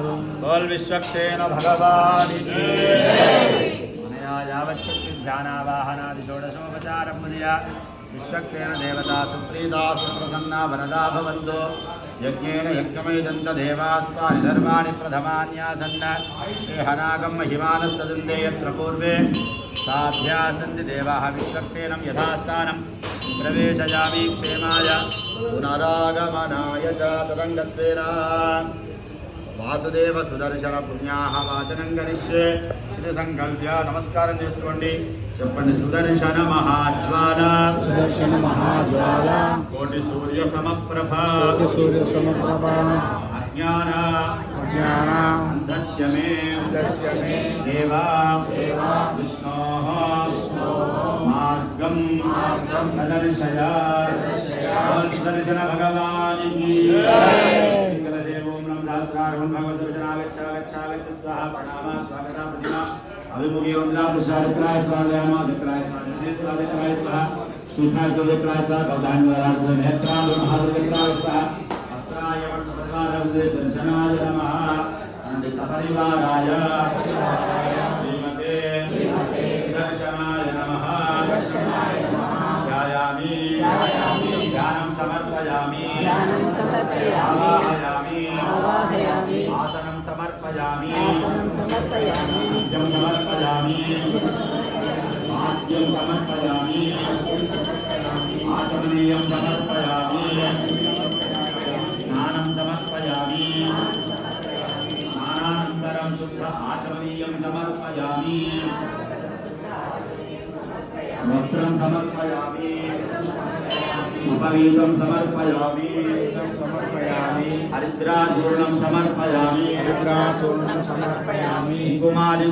बोल विश्वक्सेन भगवान् की मनया यावच्छक्ति ध्यानावाहनादि षोडशोपचारं मुदया विश्वक्सेन देवता सुप्रीता सुप्रसन्ना वरदा भवन्तु यज्ञेन यज्ञमयजन्त देवास्तानि धर्माणि प्रथमान्यासन्न हनागं महिमानस्सदन्ते यत्र पूर्वे साध्यासन्ति देवाः विश्वक्सेनं यथास्थानं प्रवेशयामि क्षेमाय पुनरागमनाय च तदङ्गत्वेन वासुदेव सुदर्शन पुण्याः वाचनं करिष्ये इति संकल्प्य नमस्कारं చేసుకోండి చెప్పండి సుదర్శన మహాజ్వాల కోటి సూర్య సమప్రభ అజ్ఞాన అంధస్య మే దేవా విష్ణోః మార్గం ప్రదర్శయ సుదర్శన భగవాన్ की अभिमुखी ओमला पुष्पादित्राय स्वागयाम अधित्राय स्वागते स्वादित्राय स्वाहा सुखाय स्वादित्राय स्वाहा भगवान वराज नेत्राय महादेवत्राय स्वाहा अस्त्राय वर्षसर्वारब्धे दर्शनाय नमः अनंत सपरिवाराय श्रीमते दर्शनाय नमः ध्यायामि ध्यानं समर्पयामि आवाहयामि आसनं समर्पयामि समर्पयामि आद्यं समर्पयामि आचमनीयं समर्पयामि स्नानं समर्पयामि स्नानानन्तरं शुद्ध आचमनीयं समर्पयामि वस्त्रं समर्पयामि उपवीतं समर्पयामि हरिद्राचूर्णं समर्पयामि कुङ्कुमादि